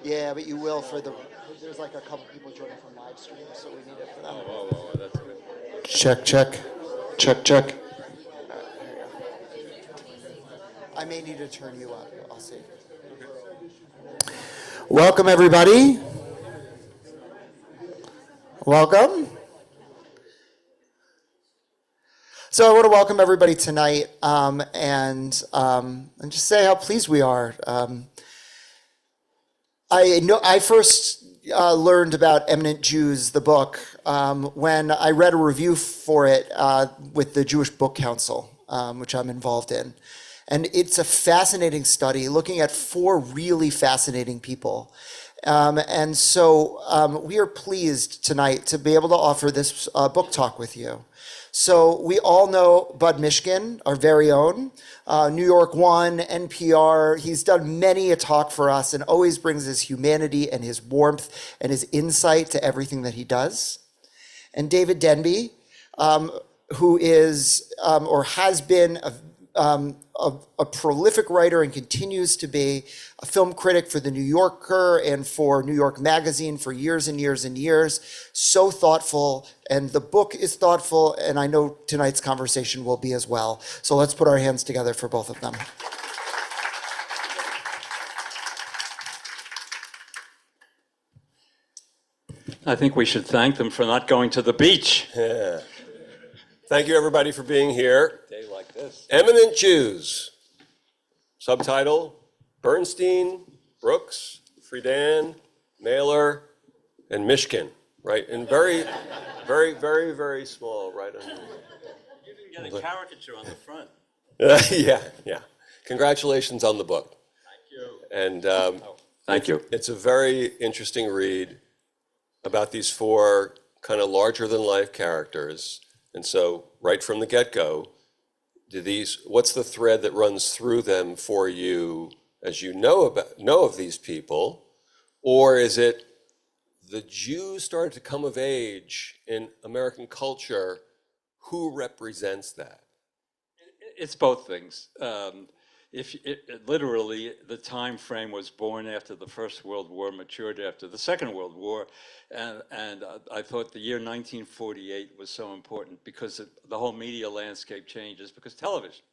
Yeah, but you will for the, there's like a couple people joining from live stream, so we need it for them. That's good. Check, check, check, check. Here you go. I may need to turn you up. I'll see. Welcome, everybody. Welcome. So I want to welcome everybody tonight and just say how pleased we are. I first learned about Eminent Jews, the book, when I read a review for it with the Jewish Book Council, which I'm involved in. And it's a fascinating study looking at four really fascinating people. And so we are pleased tonight to be able to offer this book talk with you. So we all know Bud Mishkin, our very own, New York One, NPR. He's done many a talk for us and always brings his humanity and his warmth and his insight to everything that he does. And David Denby, who is or has been a prolific writer and continues to be a film critic for The New Yorker and for New York Magazine for years and years and years. So thoughtful, and the book is thoughtful, and I know tonight's conversation will be as well. So let's put our hands together for both of them. I think we should thank them for not going to the beach. Yeah. Thank you, everybody, for being here. A day like this. Eminent Jews. Subtitle, Bernstein, Brooks, Friedan, Mailer, and Mishkin, right? And very, very, very, very small, right? You didn't get a caricature on the front. Yeah. Congratulations on the book. Thank you. And Thank you. it's a very interesting read about these four kind of larger-than-life characters. And so, right from the get-go, what's the thread that runs through them for you as you know of these people? Or is it the Jews started to come of age in American culture? Who represents that? It's both things. Literally, the time frame was born after the First World War, matured after the Second World War, and I thought the year 1948 was so important because the whole media landscape changes because television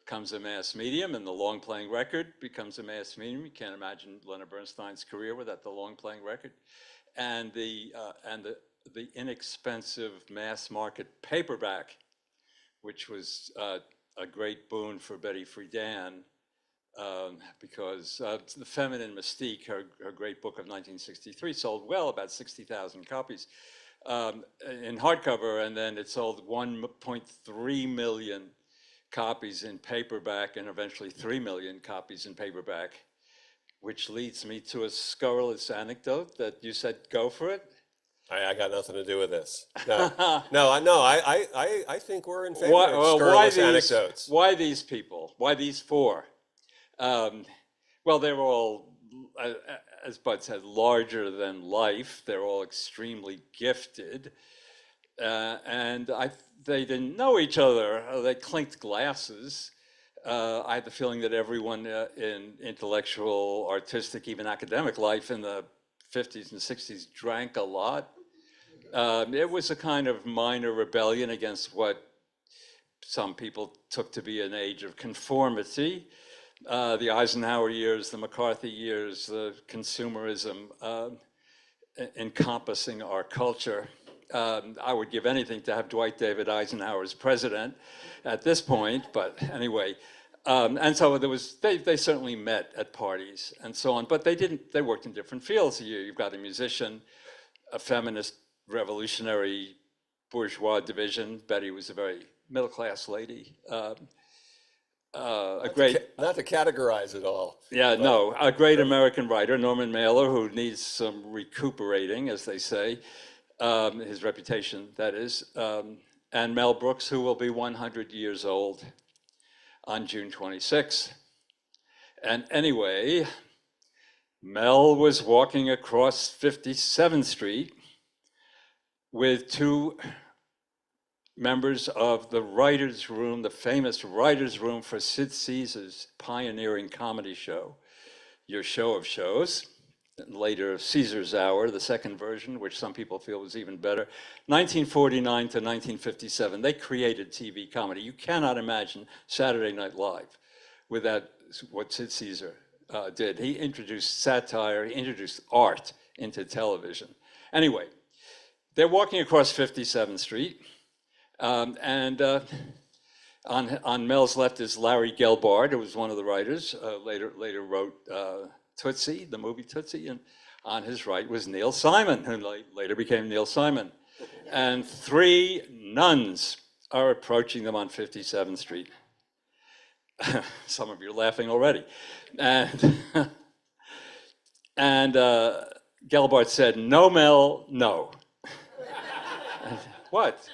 becomes a mass medium, and the long-playing record becomes a mass medium. You can't imagine Leonard Bernstein's career without the long-playing record, and the inexpensive mass-market paperback, which was a great boon for Betty Friedan because The Feminine Mystique, her great book of 1963, sold well, about 60,000 copies in hardcover, and then it sold 1.3 million copies in paperback and eventually 3 million copies in paperback, which leads me to a scurrilous anecdote that you said go for it. I got nothing to do with this. No, I think we're in favor of scurrilous anecdotes. Why these people? Why these four? Well, they're all, as Bud said, larger than life. They're all extremely gifted. And they didn't know each other. They clinked glasses. I had the feeling that everyone in intellectual, artistic, even academic life in the 50s and 60s drank a lot. It was a kind of minor rebellion against what some people took to be an age of conformity. The Eisenhower years, the McCarthy years, the consumerism encompassing our culture. I would give anything to have Dwight David Eisenhower as president at this point, but anyway. And so they certainly met at parties and so on, but they worked in different fields. You've got a musician, a feminist, revolutionary bourgeois division. Betty was a very middle-class lady. A great, not to categorize it all. Yeah, no, a great American writer, Norman Mailer, who needs some recuperating, as they say, his reputation, that is, and Mel Brooks, who will be 100 years old on June 26. And anyway, Mel was walking across 57th Street with two members of the writer's room, the famous writer's room for Sid Caesar's pioneering comedy show, Your Show of Shows. later Caesar's Hour, the second version, which some people feel was even better. 1949 to 1957, they created TV comedy. You cannot imagine Saturday Night Live without what Sid Caesar did. He introduced satire, he introduced art into television. Anyway, they're walking across 57th Street, and on Mel's left is Larry Gelbart, who was one of the writers, later wrote Tootsie, the movie Tootsie, and on his right was Neil Simon, who later became Neil Simon. And three nuns are approaching them on 57th Street. Some of you are laughing already. And, and Gelbart said, "No, Mel, no." What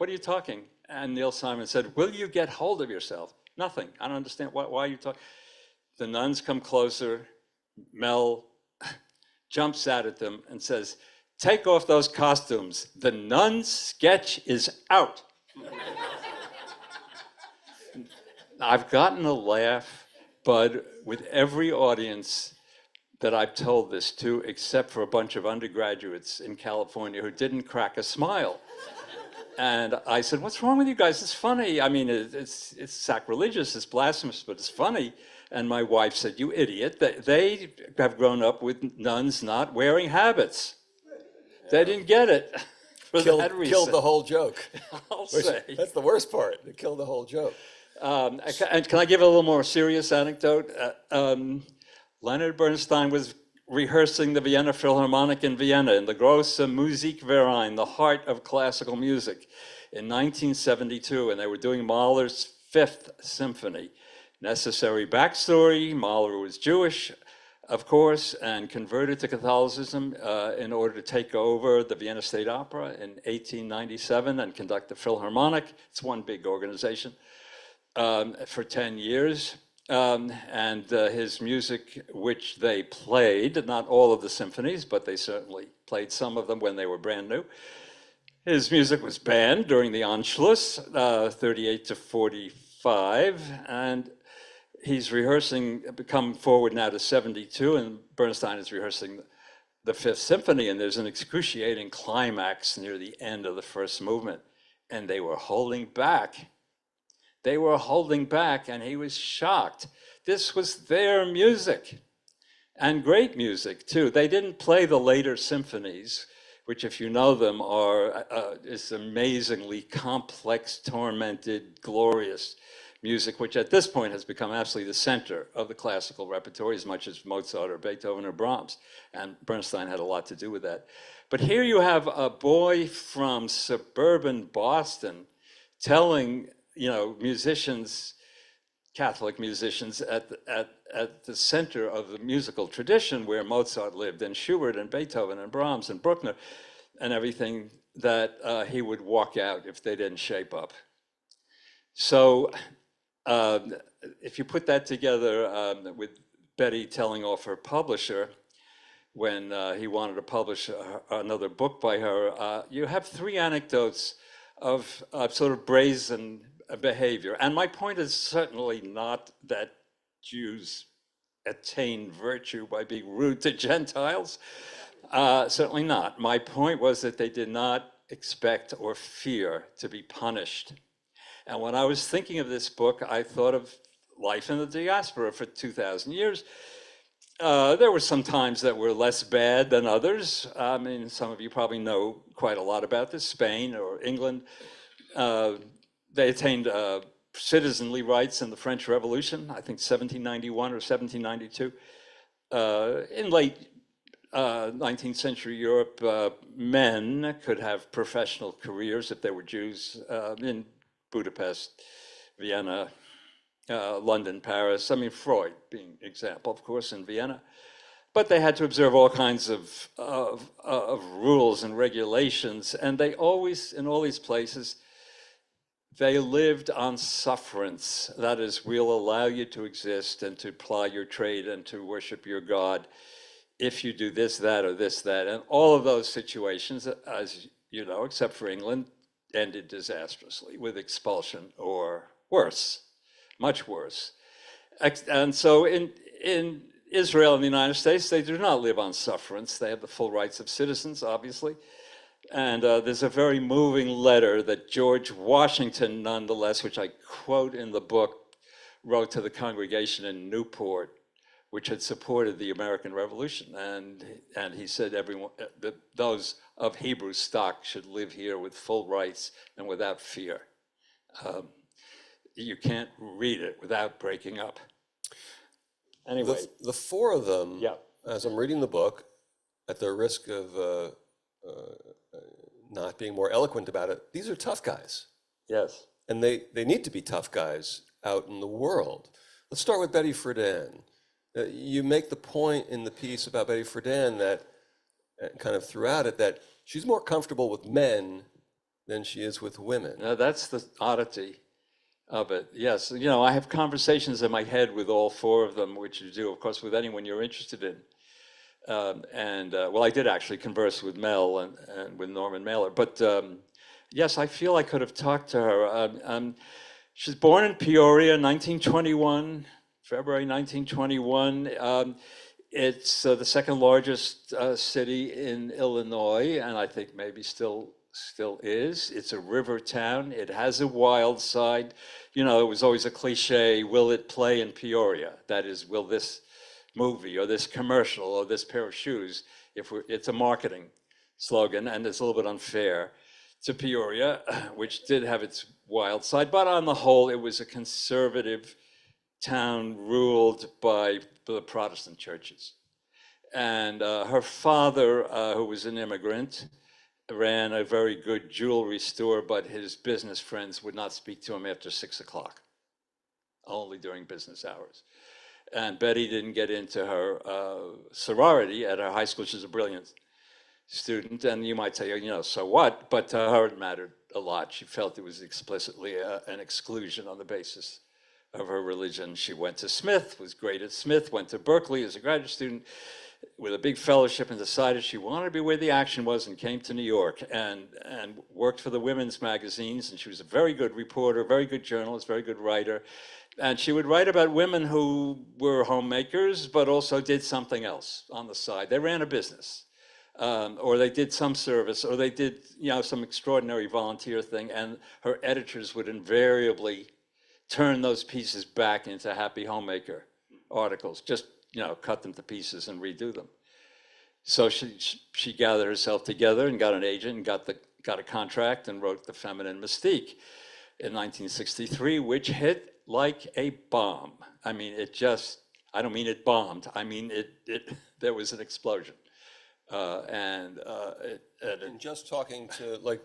are you talking? And Neil Simon said, "Will you get hold of yourself?" "Nothing. I don't understand. Why are you talking?" The nuns come closer. Mel jumps out at them and says, "Take off those costumes. The nun's sketch is out." I've gotten a laugh, but with every audience that I've told this to, except for a bunch of undergraduates in California who didn't crack a smile. And I said, "What's wrong with you guys? It's funny. I mean, it's sacrilegious, it's blasphemous, but it's funny." And my wife said, "You idiot. They have grown up with nuns not wearing habits. They didn't get it for that reason." Killed the whole joke. I'll say. That's the worst part. It killed the whole joke. And can I give a little more serious anecdote? Leonard Bernstein was rehearsing the Vienna Philharmonic in Vienna in the Grosse Musikverein, the heart of classical music, in 1972, and they were doing Mahler's Fifth Symphony. Necessary backstory: Mahler was Jewish, of course, and converted to Catholicism in order to take over the Vienna State Opera in 1897 and conduct the Philharmonic. It's one big organization. For 10 years. And his music, which they played, not all of the symphonies, but they certainly played some of them when they were brand new. His music was banned during the Anschluss, 38 to 45, and he's rehearsing, come forward now to 72, and Bernstein is rehearsing the Fifth Symphony, and there's an excruciating climax near the end of the first movement, and they were holding back. They were holding back, and he was shocked. This was their music, and great music, too. They didn't play the later symphonies, which, if you know them, are is amazingly complex, tormented, glorious music, which at this point has become absolutely the center of the classical repertoire, as much as Mozart or Beethoven or Brahms. And Bernstein had a lot to do with that. But here you have a boy from suburban Boston telling musicians, Catholic musicians, at the center of the musical tradition where Mozart lived, and Schubert and Beethoven and Brahms and Bruckner and everything, that he would walk out if they didn't shape up. So if you put that together with Betty telling off her publisher when he wanted to publish another book by her, you have three anecdotes of sort of brazen behavior. And my point is certainly not that Jews attain virtue by being rude to Gentiles. Certainly not. My point was that they did not expect or fear to be punished. And when I was thinking of this book, I thought of life in the diaspora for 2,000 years. There were some times that were less bad than others. I mean, some of you probably know quite a lot about this. Spain or England. They attained citizenry rights in the French Revolution, I think 1791 or 1792. In late 19th century Europe, men could have professional careers if they were Jews in Budapest, Vienna, London, Paris. I mean, Freud being an example, of course, in Vienna. But they had to observe all kinds of rules and regulations, and they always, in all these places, they lived on sufferance. That is, we'll allow you to exist and to ply your trade and to worship your God if you do this, that, or this, that. And all of those situations, as you know, except for England, ended disastrously with expulsion or worse, much worse. And so in Israel and the United States, they do not live on sufferance. They have the full rights of citizens, obviously. And there's a very moving letter that George Washington, nonetheless, which I quote in the book, wrote to the congregation in Newport, which had supported the American Revolution. And he said everyone, those of Hebrew stock should live here with full rights and without fear. You can't read it without breaking up. Anyway. The four of them, Yeah. as I'm reading the book, at the risk of not being more eloquent about it, these are tough guys. Yes. And they need to be tough guys out in the world. Let's start with Betty Friedan. You make the point in the piece about Betty Friedan that, kind of throughout it, that she's more comfortable with men than she is with women. Now, that's the oddity of it. Yes, you know, I have conversations in my head with all four of them, which you do, of course, with anyone you're interested in. Well, I did actually converse with Mel and with Norman Mailer. But yes, I feel I could have talked to her. She's born in Peoria, 1921, February 1921. It's the second largest city in Illinois, and I think maybe still is. It's a river town. It has a wild side. You know, it was always a cliche, will it play in Peoria? That is, will this movie or this commercial or this pair of shoes, it's a marketing slogan, and it's a little bit unfair to Peoria, which did have its wild side, but on the whole, it was a conservative town ruled by the Protestant churches. And her father, who was an immigrant, ran a very good jewelry store, but his business friends would not speak to him after 6 o'clock, only during business hours. And Betty didn't get into her sorority at her high school. She's a brilliant student, and you might say, you know, so what? But to her, it mattered a lot. She felt it was explicitly an exclusion on the basis of her religion. She went to Smith, was great at Smith, went to Berkeley as a graduate student with a big fellowship, and decided she wanted to be where the action was, and came to New York and worked for the women's magazines. And she was a very good reporter, very good journalist, very good writer. And she would write about women who were homemakers, but also did something else on the side. They ran a business, or they did some service, or they did, you know, some extraordinary volunteer thing. And her editors would invariably turn those pieces back into happy homemaker articles, just, you know, cut them to pieces and redo them. So she gathered herself together and got an agent and got a contract and wrote The Feminine Mystique in 1963, which hit like a bomb. I mean, I don't mean it bombed. I mean, there was an explosion. And just talking to like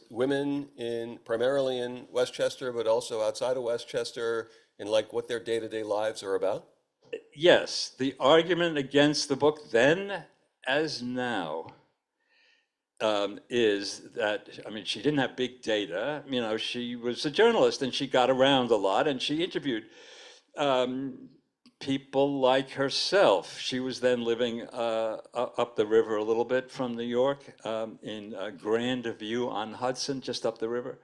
women primarily in Westchester, but also outside of Westchester, in like what their day-to-day lives are about? Yes, the argument against the book then as now is that, I mean, she didn't have big data. You know, she was a journalist and she got around a lot and she interviewed people like herself. She was then living up the river a little bit from New York in Grandview on Hudson, just up the river,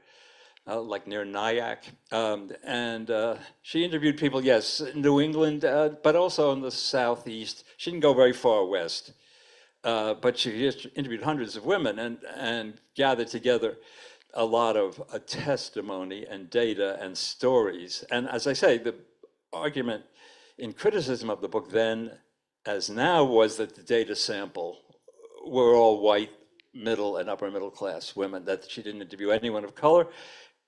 like near Nyack. And she interviewed people, yes, in New England, but also in the Southeast. She didn't go very far west. But she interviewed hundreds of women and gathered together a lot of testimony and data and stories. And as I say, the argument in criticism of the book then as now was that the data sample were all white, middle and upper middle class women, that she didn't interview anyone of color,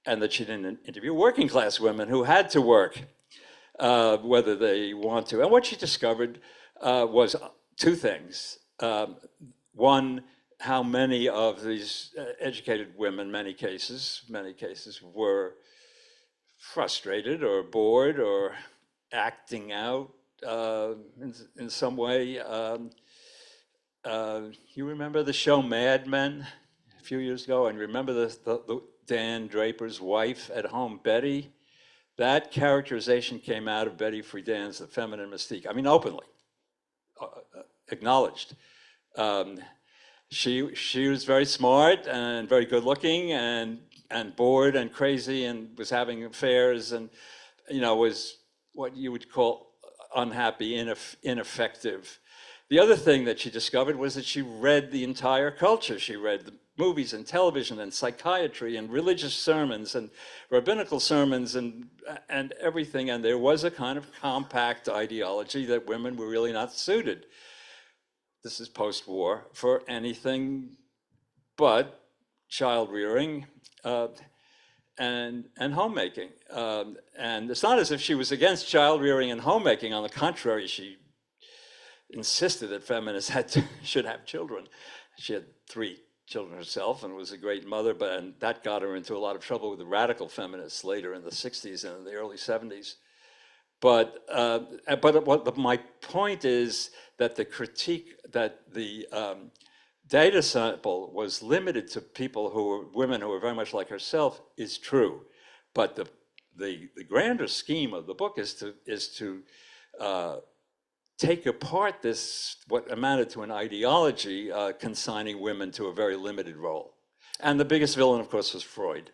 and that she didn't interview working class women who had to work, whether they want to. And what she discovered was two things. One, how many of these educated women, many cases, were frustrated or bored or acting out in some way. You remember the show Mad Men a few years ago? And remember the Dan Draper's wife at home, Betty? That characterization came out of Betty Friedan's The Feminine Mystique. I mean, openly acknowledged. She was very smart and very good looking and bored and crazy and was having affairs and, you know, was what you would call unhappy, ineffective. The other thing that she discovered was that she read the entire culture. She read the movies and television and psychiatry and religious sermons and rabbinical sermons and everything. And there was a kind of compact ideology that women were really not suited. This is post-war for anything but child rearing and homemaking. And it's not as if she was against child rearing and homemaking. On the contrary, she insisted that feminists should have children. She had 3 children herself and was a great mother, and that got her into a lot of trouble with the radical feminists later in the 60s and in the early 70s. But my point is that the critique that the data sample was limited to people who were women who were very much like herself is true. But the grander scheme of the book is to take apart this, what amounted to an ideology, consigning women to a very limited role. And the biggest villain, of course, was Freud.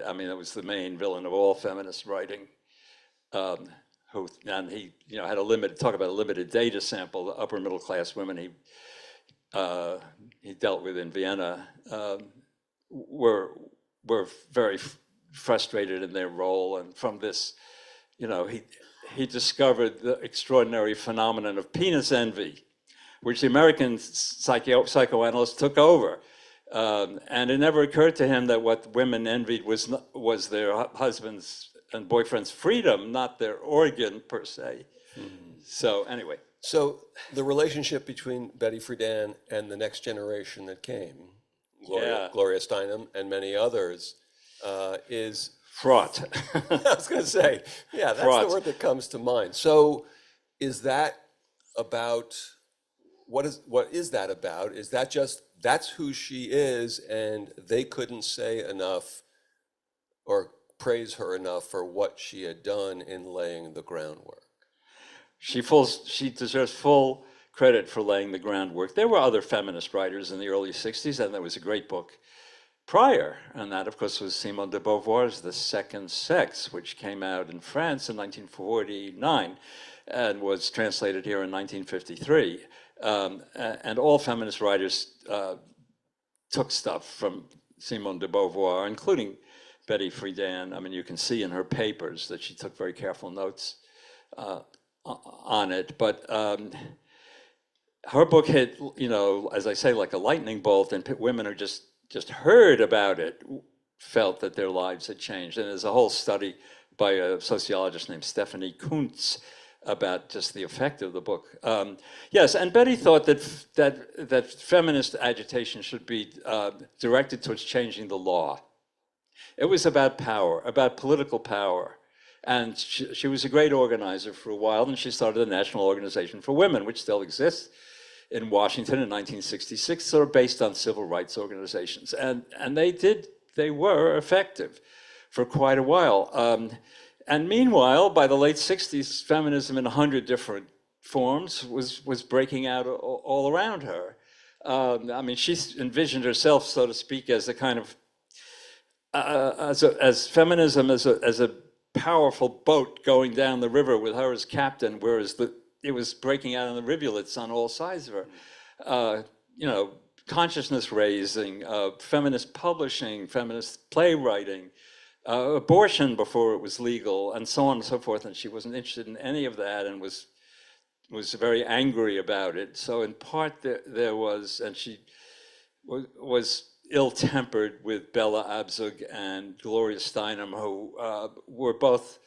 I mean, that was the main villain of all feminist writing. And he, had talk about a limited data sample. The upper middle class women he dealt with in Vienna were very frustrated in their role, and from this, he discovered the extraordinary phenomenon of penis envy, which the American psychoanalysts took over. And it never occurred to him that what women envied was their husbands' and boyfriend's freedom, not their organ per se. So anyway. So the relationship between Betty Friedan and the next generation that came, Gloria Steinem and many others, is fraught. I was going to say, yeah, that's fraught. The word that comes to mind. So is that about, what is that about? Is that just, that's who she is, and they couldn't say enough or praise her enough for what she had done in laying the groundwork? She deserves full credit for laying the groundwork. There were other feminist writers in the early 60s, and there was a great book prior, and that, of course, was Simone de Beauvoir's The Second Sex, which came out in France in 1949 and was translated here in 1953. And all feminist writers took stuff from Simone de Beauvoir, including Betty Friedan. I mean, you can see in her papers that she took very careful notes on it. But her book hit, as I say, like a lightning bolt, and women who just heard about it felt that their lives had changed. And there's a whole study by a sociologist named Stephanie Kuntz about just the effect of the book. Yes, and Betty thought that feminist agitation should be directed towards changing the law. It was about power, about political power. And she was a great organizer for a while, and she started the National Organization for Women, which still exists in Washington in 1966, sort of based on civil rights organizations. And they were effective for quite a while. And meanwhile, by the late 60s, feminism in 100 different forms was breaking out all around her. I mean, she envisioned herself, so to speak, as a kind of, as feminism as a powerful boat going down the river with her as captain, whereas it was breaking out in the rivulets on all sides of her. Consciousness raising, feminist publishing, feminist playwriting, abortion before it was legal, and so on and so forth. And she wasn't interested in any of that, and was very angry about it. So in part there was, and she was ill-tempered with Bella Abzug and Gloria Steinem, who were both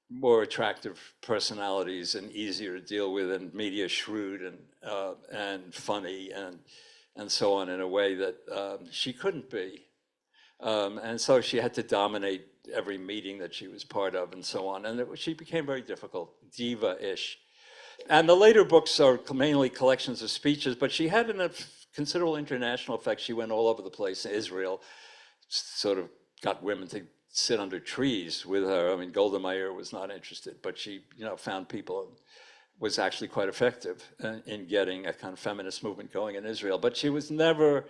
more attractive personalities and easier to deal with, and media shrewd and funny and so on, in a way that she couldn't be. And so she had to dominate every meeting that she was part of and so on. And she became very difficult, diva-ish. And the later books are mainly collections of speeches, but she had a considerable international effect. She went all over the place. Israel sort of got women to sit under trees with her. I mean, Golda Meir was not interested, but she, found people, was actually quite effective in getting a kind of feminist movement going in Israel. But she was never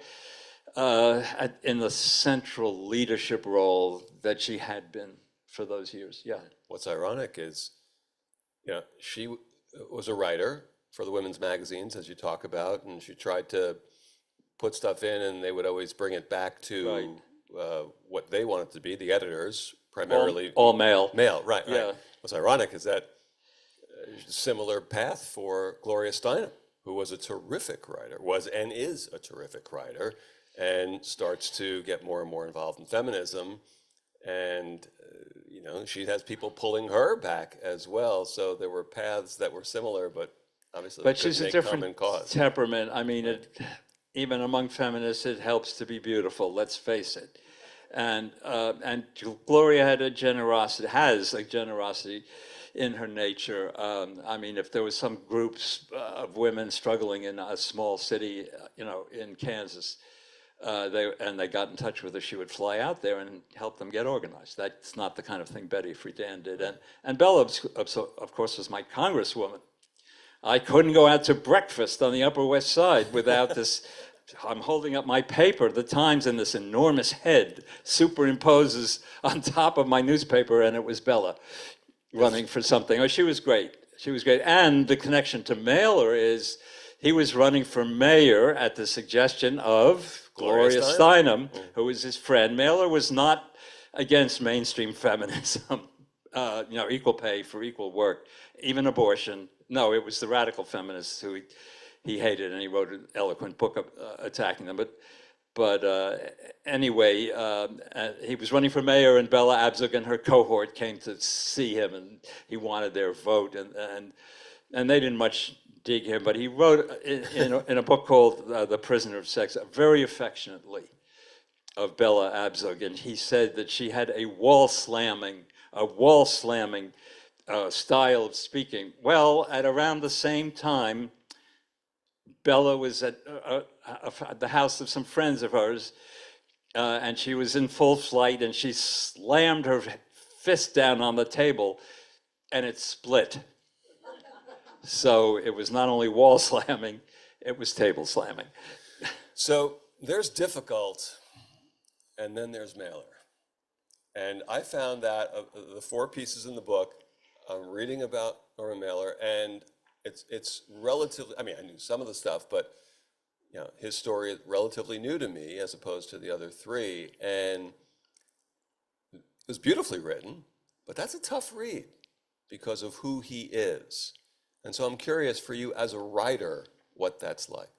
in the central leadership role that she had been for those years. Yeah. What's ironic is she was a writer for the women's magazines, as you talk about, and she tried to put stuff in, and they would always bring it back Right. to what they wanted to be, the editors, All, primarily all male. male. Right, right. Yeah. What's ironic is that similar path for Gloria Steinem, who was a terrific writer, was and is a terrific writer, and starts to get more and more involved in feminism. And, she has people pulling her back as well. So there were paths that were similar, but obviously But they she's couldn't a make common different cause. temperament. I mean, even among feminists, it helps to be beautiful. Let's face it. And Gloria had has a generosity in her nature. I mean, if there was some groups of women struggling in a small city, in Kansas, they got in touch with her, she would fly out there and help them get organized. That's not the kind of thing Betty Friedan did. And Bella, of course, was my congresswoman. I couldn't go out to breakfast on the Upper West Side without this. I'm holding up my paper, the Times, and this enormous head superimposes on top of my newspaper, and it was Bella running for something. Oh, she was great. She was great. And the connection to Mailer is he was running for mayor at the suggestion of Gloria Steinem, who was his friend. Mailer was not against mainstream feminism, equal pay for equal work, even abortion. No, it was the radical feminists who he hated, and he wrote an eloquent book attacking them. But anyway, he was running for mayor, and Bella Abzug and her cohort came to see him, and he wanted their vote, and they didn't much dig him, but he wrote in a book called The Prisoner of Sex, very affectionately, of Bella Abzug, and he said that she had a wall slamming style of speaking. Well, at around the same time, Bella was at the house of some friends of hers, and she was in full flight, and she slammed her fist down on the table, and it split. So it was not only wall slamming, it was table slamming. So there's difficult, and then there's Mailer. And I found that the four pieces in the book, I'm reading about Norman Mailer, and it's relatively, I mean, I knew some of the stuff, but his story is relatively new to me as opposed to the other three. And it was beautifully written, but that's a tough read because of who he is. And so I'm curious for you as a writer, what that's like.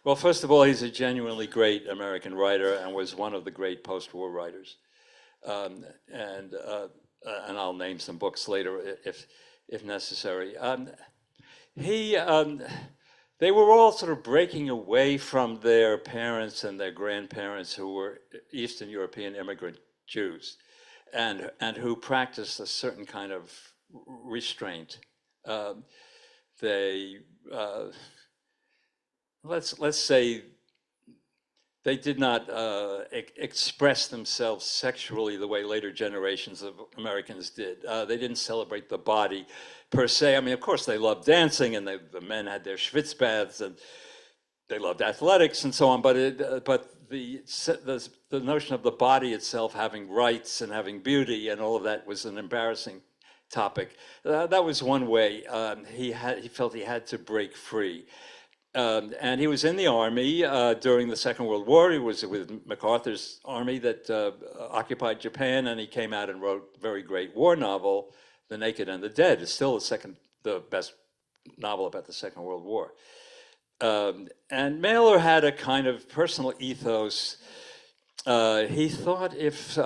Well, first of all, he's a genuinely great American writer and was one of the great post-war writers. And I'll name some books later if necessary. They were all sort of breaking away from their parents and their grandparents who were Eastern European immigrant Jews, and who practiced a certain kind of restraint. They let's say they did not express themselves sexually the way later generations of Americans did. They didn't celebrate the body per se. I mean, of course, they loved dancing, and the men had their schwitz baths, and they loved athletics and so on. But the notion of the body itself having rights and having beauty and all of that was an embarrassing topic. That was one way he felt he had to break free. And he was in the army during the Second World War. He was with MacArthur's army that occupied Japan, and he came out and wrote a very great war novel, The Naked and the Dead. It's still the best novel about the Second World War. And Mailer had a kind of personal ethos. He thought if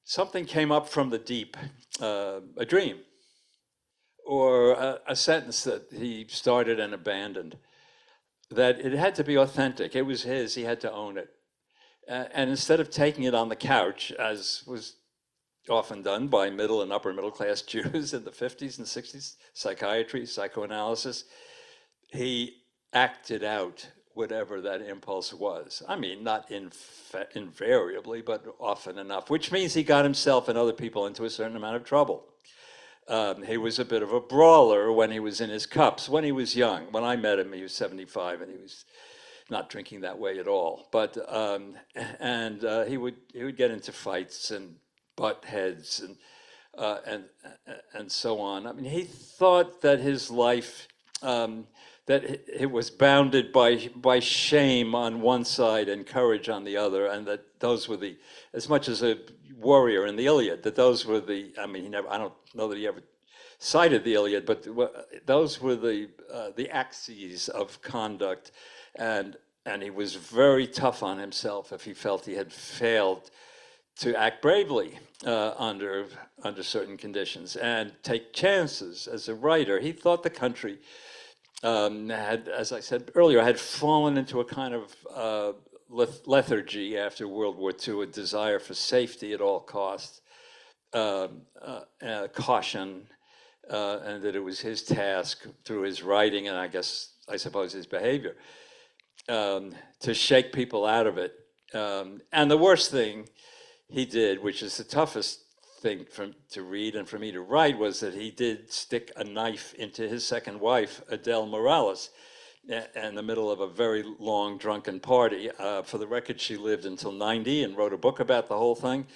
something came up from the deep, a dream, or a sentence that he started and abandoned, that it had to be authentic. It was his, he had to own it. And instead of taking it on the couch, as was often done by middle and upper middle class Jews in the 50s and 60s, psychiatry, psychoanalysis, he acted out whatever that impulse was. I mean, not invariably, but often enough, which means he got himself and other people into a certain amount of trouble. He was a bit of a brawler when he was in his cups, when he was young. When I met him, he was 75, and he was not drinking that way at all. But he would get into fights and butt heads, and and so on. I mean, he thought that his life, that it was bounded by shame on one side and courage on the other, and that those were the, as much as a warrior in the Iliad, that those were the, I mean, I don't know that he ever cited the Iliad, but those were the axes of conduct, and he was very tough on himself if he felt he had failed to act bravely under certain conditions and take chances as a writer. He thought the country had, as I said earlier, had fallen into a kind of lethargy after World War II, a desire for safety at all costs, caution, and that it was his task through his writing and I suppose his behavior to shake people out of it. And the worst thing he did, which is the toughest thing to read and for me to write, was that he did stick a knife into his second wife, Adele Morales, in the middle of a very long drunken party. For the record, she lived until 90 and wrote a book about the whole thing.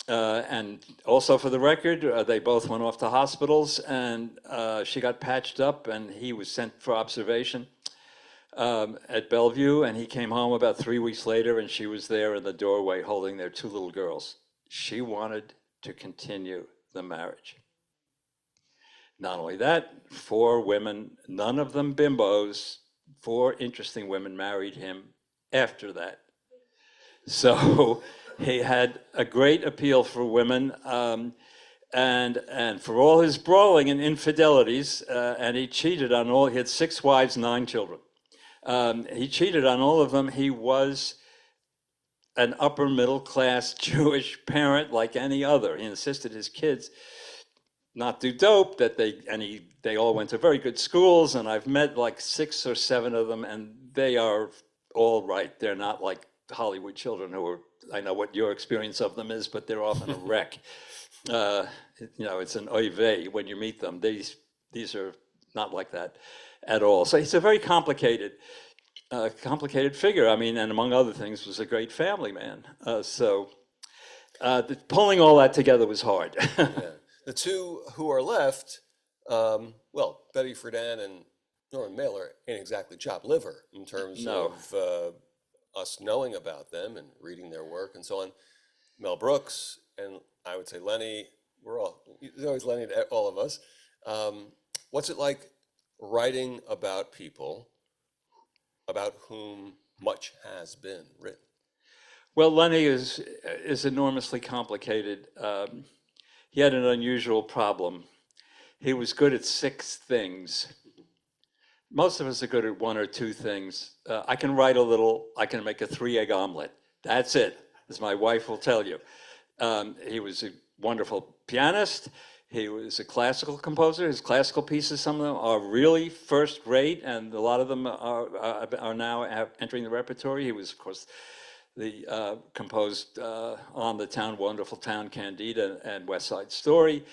And also for the record, they both went off to hospitals, and she got patched up and he was sent for observation at Bellevue, and he came home about 3 weeks later, and she was there in the doorway holding their two little girls. She wanted to continue the marriage. Not only that, 4 women, none of them bimbos, 4 interesting women married him after that. So he had a great appeal for women, and for all his brawling and infidelities, and he cheated on all, he had 6 wives, 9 children. He cheated on all of them. He was an upper middle class Jewish parent like any other. He insisted his kids not do dope, that they all went to very good schools, and I've met like 6 or 7 of them, and they are all right. They're not like Hollywood children who are, I know what your experience of them is, but they're often a wreck. It's an oy vey when you meet them. These are not like that at all. So he's a very complicated figure. I mean, and among other things, was a great family man. Pulling all that together was hard. Yeah. The two who are left, Betty Friedan and Norman Mailer ain't exactly chopped liver in terms of us knowing about them and reading their work and so on. Mel Brooks and I would say Lenny, there's always Lenny to all of us. What's it like writing about people about whom much has been written? Well, Lenny is enormously complicated. He had an unusual problem. He was good at 6 things. Most of us are good at 1 or 2 things. I can write a little. I can make a 3-egg omelet. That's it, as my wife will tell you. He was a wonderful pianist. He was a classical composer. His classical pieces, some of them are really first rate, and a lot of them are now entering the repertory. He was, of course, composed on the wonderful town Candide and West Side Story.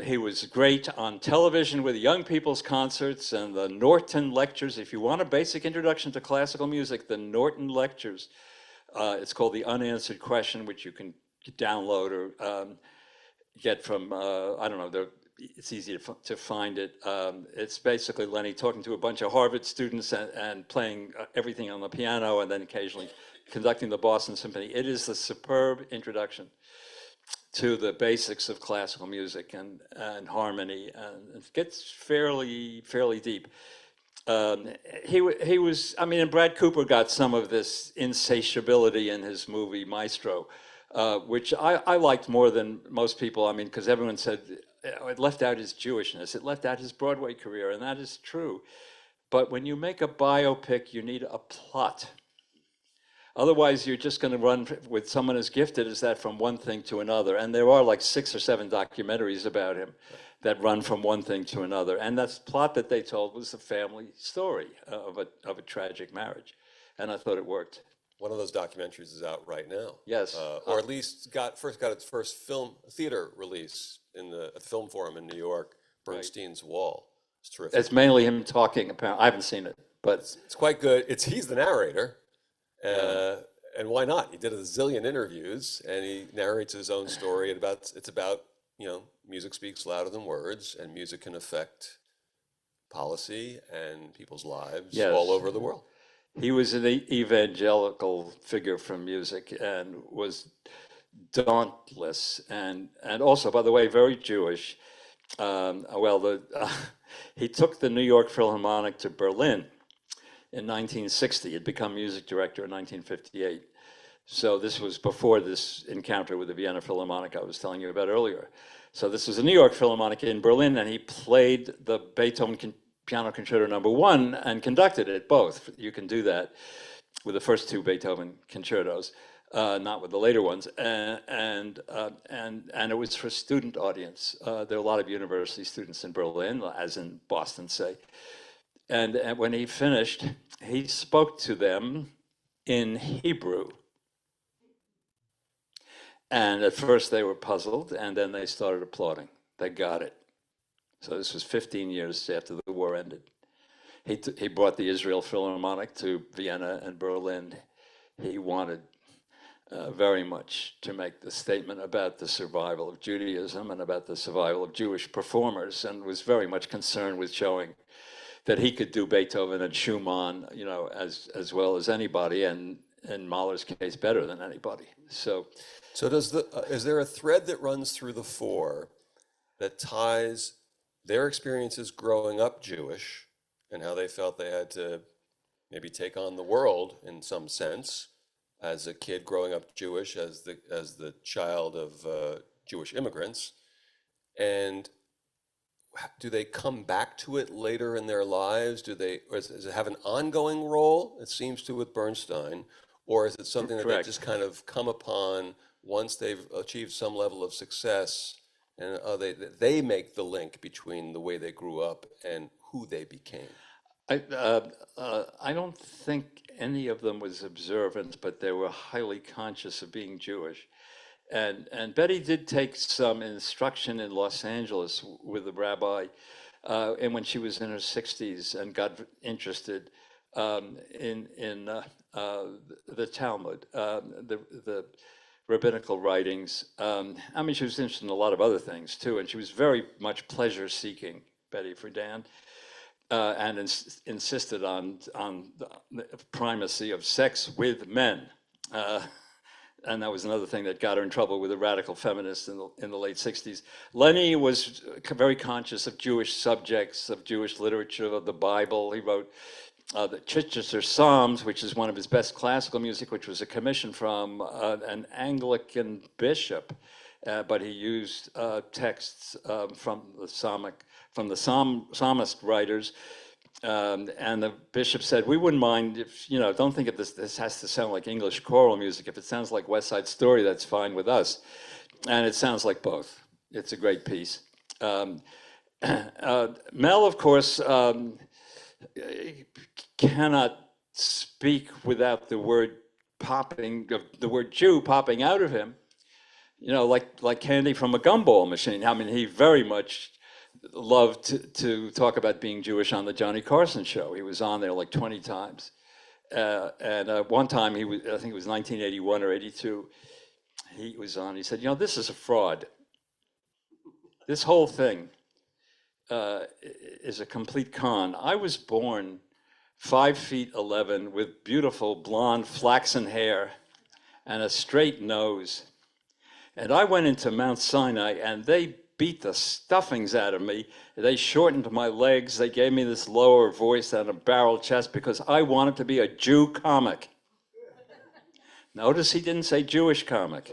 He was great on television with young people's concerts and the Norton Lectures. If you want a basic introduction to classical music, the Norton Lectures. It's called The Unanswered Question, which you can download or get from, I don't know, it's easy to find it. It's basically Lenny talking to a bunch of Harvard students and playing everything on the piano, and then occasionally conducting the Boston Symphony. It is the superb introduction to the basics of classical music and harmony, and it gets fairly deep. He was, I mean, and Brad Cooper got some of this insatiability in his movie Maestro, which I liked more than most people. I mean, because everyone said it left out his Jewishness, it left out his Broadway career, and that is true. But when you make a biopic, you need a plot. Otherwise, you're just going to run with someone as gifted as that from one thing to another. And there are like 6 or 7 documentaries about him that run from one thing to another. And that plot that they told was the family story of a tragic marriage. And I thought it worked. One of those documentaries is out right now. Yes. Or at least got its first theater release at the Film Forum in New York, Bernstein's Wall. It's terrific. It's mainly him talking. Apparently, I haven't seen it, but it's quite good. He's the narrator. And why not? He did a zillion interviews, and he narrates his own story. It's about music speaks louder than words, and music can affect policy and people's lives Yes. all over the world. He was an evangelical figure from music and was dauntless and also, by the way, very Jewish. He took the New York Philharmonic to Berlin in 1960. He'd become music director in 1958. So this was before this encounter with the Vienna Philharmonic I was telling you about earlier. So this was a New York Philharmonic in Berlin, and he played the Beethoven Piano Concerto No. 1 and conducted it both. You can do that with the first two Beethoven concertos, not with the later ones. And it was for student audience. There are a lot of university students in Berlin, as in Boston, say. And when he finished, he spoke to them in Hebrew. And at first they were puzzled, and then they started applauding. They got it. So this was 15 years after the war ended. He brought the Israel Philharmonic to Vienna and Berlin. He wanted very much to make the statement about the survival of Judaism and about the survival of Jewish performers, and was very much concerned with showing that he could do Beethoven and Schumann, as well as anybody, and in Mahler's case, better than anybody. So is there a thread that runs through the four that ties their experiences growing up Jewish and how they felt they had to maybe take on the world in some sense as a kid growing up Jewish, as the child of Jewish immigrants, and do they come back to it later in their lives? Or does it have an ongoing role? It seems to with Bernstein, or is it something that Correct. they just kind of come upon once they've achieved some level of success, and they make the link between the way they grew up and who they became? I don't think any of them was observant, but they were highly conscious of being Jewish. And Betty did take some instruction in Los Angeles with a rabbi, and when she was in her 60s and got interested in the Talmud, the rabbinical writings. I mean, she was interested in a lot of other things too, and she was very much pleasure-seeking, Betty Friedan, and insisted on the primacy of sex with men. And that was another thing that got her in trouble with the radical feminists in the late 60s. Lenny was very conscious of Jewish subjects, of Jewish literature, of the Bible. He wrote the Chichester Psalms, which is one of his best classical music, which was a commission from an Anglican bishop, but he used texts from the psalmist writers. And the bishop said, we wouldn't mind if, don't think of this has to sound like English choral music. If it sounds like West Side Story, that's fine with us. And it sounds like both. It's a great piece. Mel, of course, cannot speak without the word Jew popping out of him, like candy from a gumball machine. I mean, he very much loved to talk about being Jewish on the Johnny Carson show. He was on there like 20 times. And one time, I think it was 1981 or 82, he was on, he said, this is a fraud. This whole thing is a complete con. I was born 5'11" with beautiful blonde flaxen hair and a straight nose. And I went into Mount Sinai and they beat the stuffings out of me. They shortened my legs. They gave me this lower voice and a barrel chest because I wanted to be a Jew comic. Notice he didn't say Jewish comic.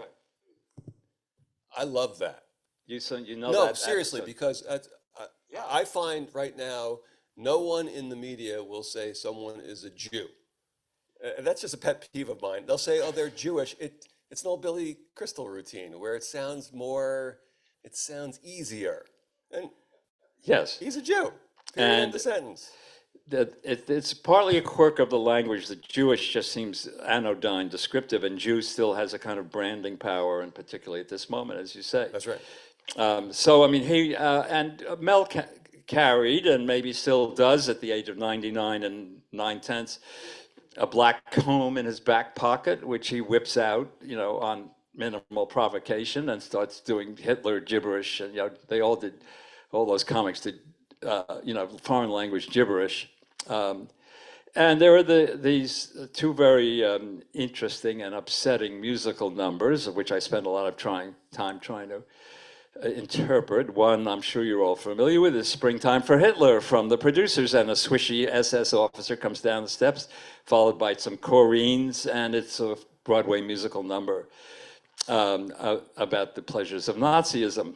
I love that. You No, that seriously, episode. because I find right now no one in the media will say someone is a Jew. That's just a pet peeve of mine. They'll say, oh, they're Jewish. It's an old Billy Crystal routine where it sounds easier. And Yes. he's a Jew. Period. End of sentence. It's partly a quirk of the language that Jewish just seems anodyne, descriptive, and Jew still has a kind of branding power, and particularly at this moment, as you say. That's right. So, I mean, he and Mel carried, and maybe still does at the age of 99 and 9/10, a black comb in his back pocket, which he whips out, on minimal provocation and starts doing Hitler gibberish. And, they all did, all those comics did, foreign language gibberish. And there are these two very interesting and upsetting musical numbers, of which I spend a lot of time trying to interpret. One I'm sure you're all familiar with is Springtime for Hitler from the producers, and a swishy SS officer comes down the steps, followed by some chorines, and it's a Broadway musical number about the pleasures of Nazism.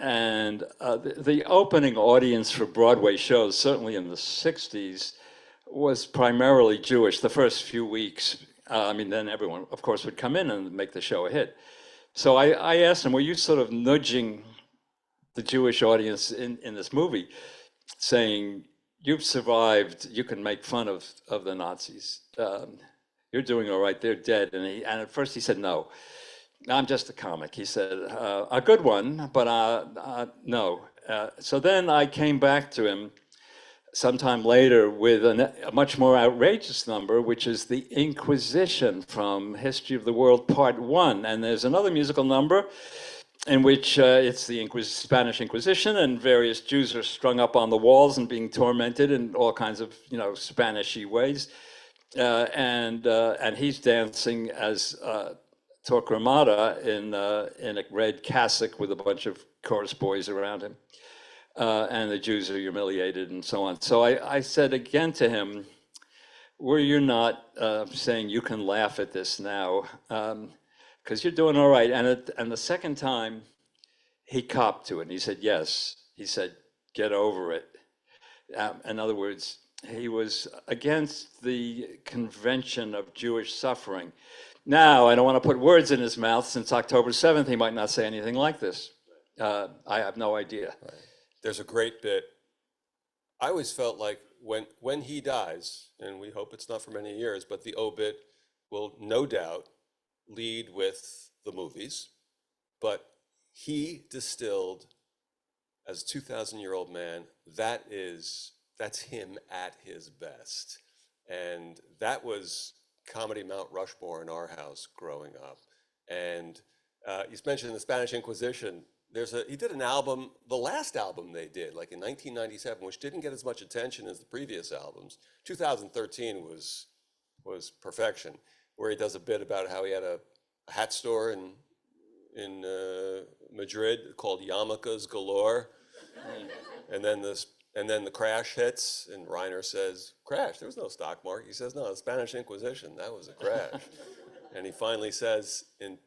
And the opening audience for Broadway shows, certainly in the 60s, was primarily Jewish. The first few weeks, then everyone, of course, would come in and make the show a hit. So I asked him, were you sort of nudging the Jewish audience in this movie, saying, you've survived, you can make fun of the Nazis. You're doing all right, they're dead. And at first he said, no, I'm just a comic. He said, a good one, but no. So then I came back to him sometime later with a much more outrageous number, which is the Inquisition from History of the World Part 1. And there's another musical number in which it's the Spanish Inquisition, and various Jews are strung up on the walls and being tormented in all kinds of, Spanish-y ways. And he's dancing as Torquemada in a red cassock with a bunch of chorus boys around him. And the Jews are humiliated and so on. So I said again to him, were you not saying you can laugh at this now, because you're doing all right? And the second time, he copped to it, and he said, yes. He said, get over it. In other words, he was against the convention of Jewish suffering. Now, I don't want to put words in his mouth. Since October 7th, he might not say anything like this. I have no idea. Right. There's a great bit. I always felt like when he dies, and we hope it's not for many years, but the obit will no doubt lead with the movies. But he distilled, as a 2,000-year-old man, that's him at his best. And that was comedy Mount Rushmore in our house growing up. And you mentioned the Spanish Inquisition. He did an album, the last album they did, like in 1997, which didn't get as much attention as the previous albums. 2013 was perfection, where he does a bit about how he had a hat store in Madrid called Yarmulkes Galore, and then the crash hits, and Reiner says, "Crash? There was no stock market." He says, "No, the Spanish Inquisition, that was a crash." And he finally says, in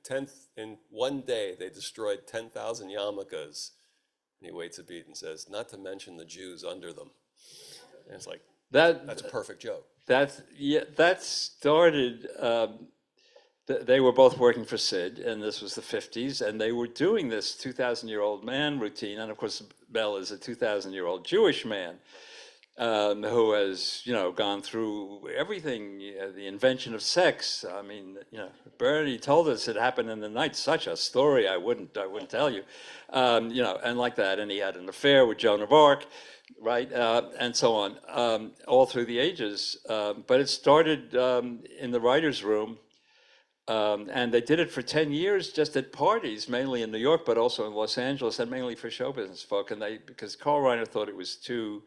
1 day, they destroyed 10,000 yarmulkes. And he waits a beat and says, not to mention the Jews under them. And it's like, that's a perfect joke. That started, they were both working for Sid, and this was the 50s, and they were doing this 2,000-year-old man routine. And of course, Mel is a 2,000-year-old Jewish man. Who has, gone through everything, the invention of sex. I mean, Bernie told us it happened in the night. Such a story I wouldn't tell you, and like that. And he had an affair with Joan of Arc, right, and so on, all through the ages. But it started in the writers' room, and they did it for 10 years, just at parties, mainly in New York, but also in Los Angeles, and mainly for show business folk. And because Carl Reiner thought it was too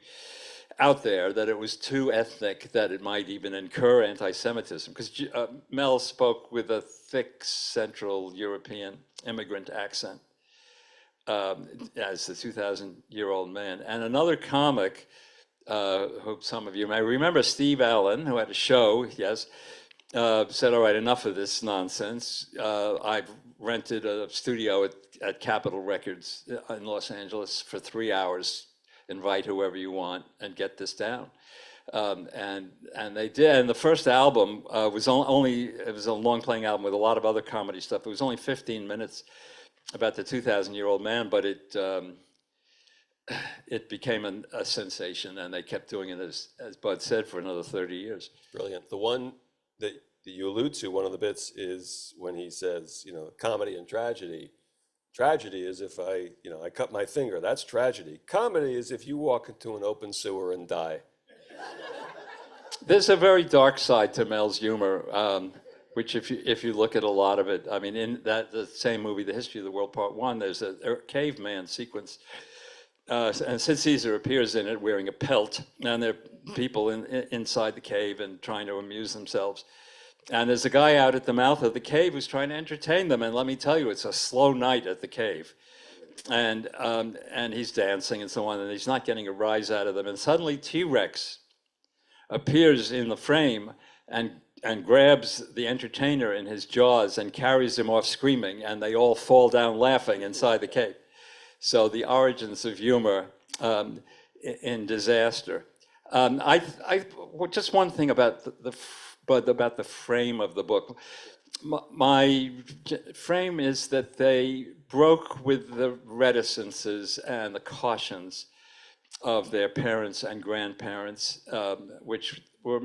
out there, that it was too ethnic, that it might even incur anti-Semitism. Because Mel spoke with a thick Central European immigrant accent as the 2,000-year-old man. And another comic, who some of you may remember, Steve Allen, who had a show, yes, said, all right, enough of this nonsense. I've rented a studio at Capitol Records in Los Angeles for 3 hours. Invite whoever you want and get this down. And they did. And the first album was it was a long playing album with a lot of other comedy stuff. It was only 15 minutes about the 2,000-year-old man, but it became a sensation, and they kept doing it, as Bud said, for another 30 years. Brilliant. The one that you allude to, one of the bits, is when he says, comedy and tragedy. Tragedy is if I cut my finger, that's tragedy. Comedy is if you walk into an open sewer and die. There's a very dark side to Mel's humor. which if you look at a lot of it, I mean, in the same movie, The History of the World Part One, there's a caveman sequence, and Sid Caesar appears in it wearing a pelt, and there are people inside the cave and trying to amuse themselves. And there's a guy out at the mouth of the cave who's trying to entertain them, and let me tell you, it's a slow night at the cave. And he's dancing and so on, and he's not getting a rise out of them. And suddenly T-Rex appears in the frame and grabs the entertainer in his jaws and carries him off screaming, and they all fall down laughing inside the cave. So the origins of humor in disaster. Just one thing about about the frame of the book. My frame is that they broke with the reticences and the cautions of their parents and grandparents, which were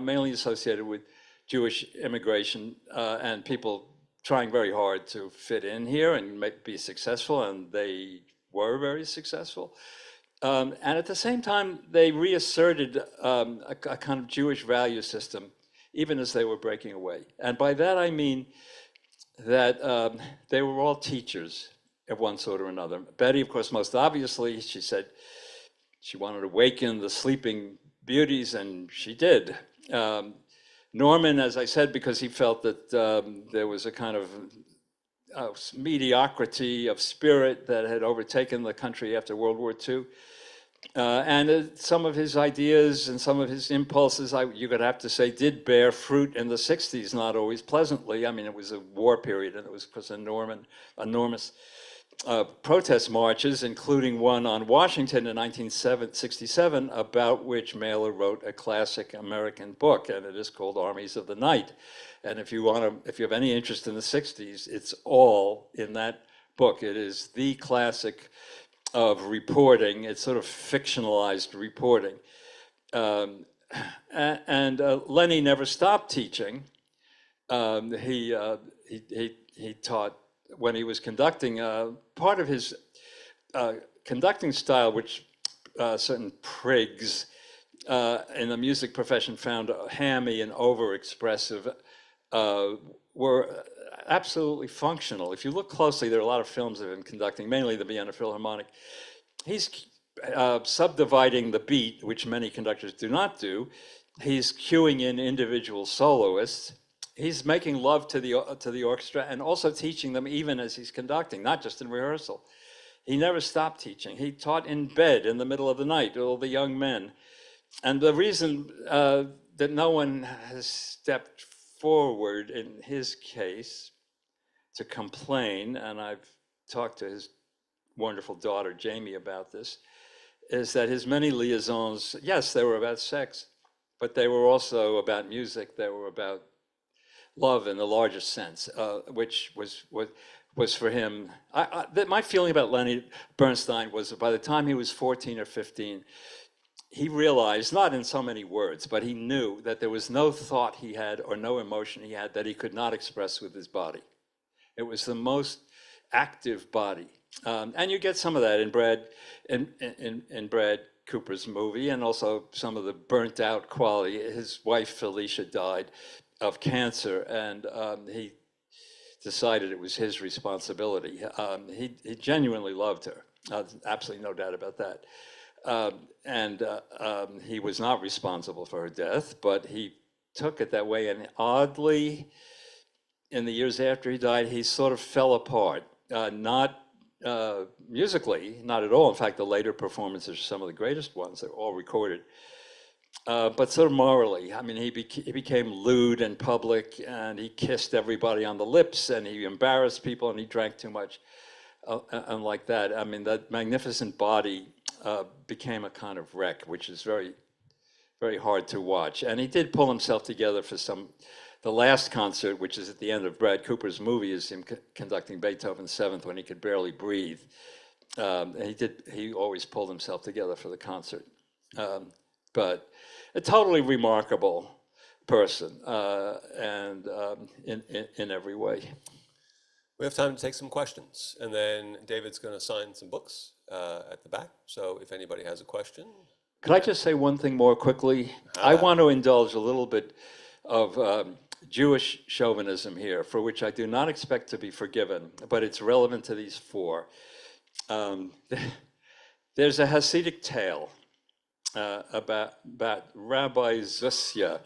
mainly associated with Jewish immigration and people trying very hard to fit in here and be successful, and they were very successful. And at the same time, they reasserted a kind of Jewish value system, even as they were breaking away. And by that I mean that they were all teachers of one sort or another. Betty, of course, most obviously, she said she wanted to awaken the sleeping beauties, and she did. Norman, as I said, because he felt that there was a kind of mediocrity of spirit that had overtaken the country after World War II. And some of his ideas and some of his impulses, you could have to say, did bear fruit in the 60s, not always pleasantly. I mean, it was a war period, and it was because of enormous protest marches, including one on Washington in 1967, about which Mailer wrote a classic American book, and it is called Armies of the Night. And if you have any interest in the 60s, it's all in that book. It is the classic of reporting. It's sort of fictionalized reporting. Lenny never stopped teaching. He taught when he was conducting. Part of his conducting style, which certain prigs in the music profession found hammy and overexpressive, were absolutely functional. If you look closely, there are a lot of films of him conducting, mainly the Vienna Philharmonic. He's subdividing the beat, which many conductors do not do. He's cueing in individual soloists. He's making love to the orchestra and also teaching them even as he's conducting, not just in rehearsal. He never stopped teaching. He taught in bed in the middle of the night, all the young men. And the reason that no one has stepped forward in his case to complain, and I've talked to his wonderful daughter, Jamie, about this, is that his many liaisons, yes, they were about sex, but they were also about music. They were about love in the largest sense, which was for him. My feeling about Lenny Bernstein was that by the time he was 14 or 15, he realized, not in so many words, but he knew that there was no thought he had or no emotion he had that he could not express with his body. It was the most active body. And you get some of that in Brad Cooper's movie, and also some of the burnt out quality. His wife, Felicia, died of cancer, and he decided it was his responsibility. He genuinely loved her, absolutely no doubt about that. He was not responsible for her death, but he took it that way. And oddly, in the years after he died, he sort of fell apart. Not musically, not at all. In fact, the later performances are some of the greatest ones. They're all recorded. But sort of morally, I mean, he became lewd in public, and he kissed everybody on the lips, and he embarrassed people, and he drank too much, and like that. I mean, that magnificent body became a kind of wreck, which is very, very hard to watch. And he did pull himself together for the last concert, which is at the end of Brad Cooper's movie, is him conducting Beethoven's Seventh when he could barely breathe. He always pulled himself together for the concert. But a totally remarkable person, and in every way. We have time to take some questions, and then David's going to sign some books at the back. So if anybody has a question. Could I just say one thing more quickly? I want to indulge a little bit of Jewish chauvinism here, for which I do not expect to be forgiven, but it's relevant to these four. Um, there's a Hasidic tale about Rabbi Zusya.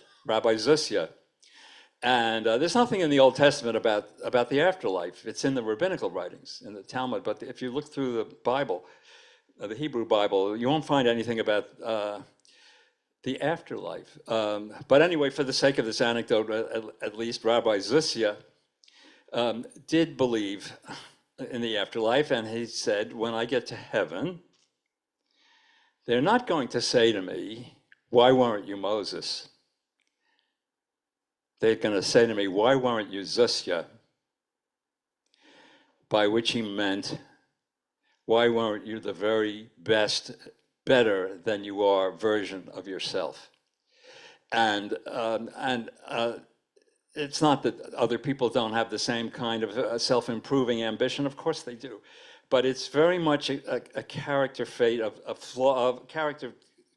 And there's nothing in the Old Testament about the afterlife. It's in the rabbinical writings, in the Talmud. But if you look through the Bible, the Hebrew Bible, you won't find anything about the afterlife. But anyway, for the sake of this anecdote, at least Rabbi Zusya did believe in the afterlife. And he said, when I get to heaven, they're not going to say to me, why weren't you Moses? They're going to say to me, why weren't you Zusya? By which he meant, why weren't you the very best, better than you are version of yourself? And it's not that other people don't have the same kind of self-improving ambition. Of course they do. But it's very much a character fate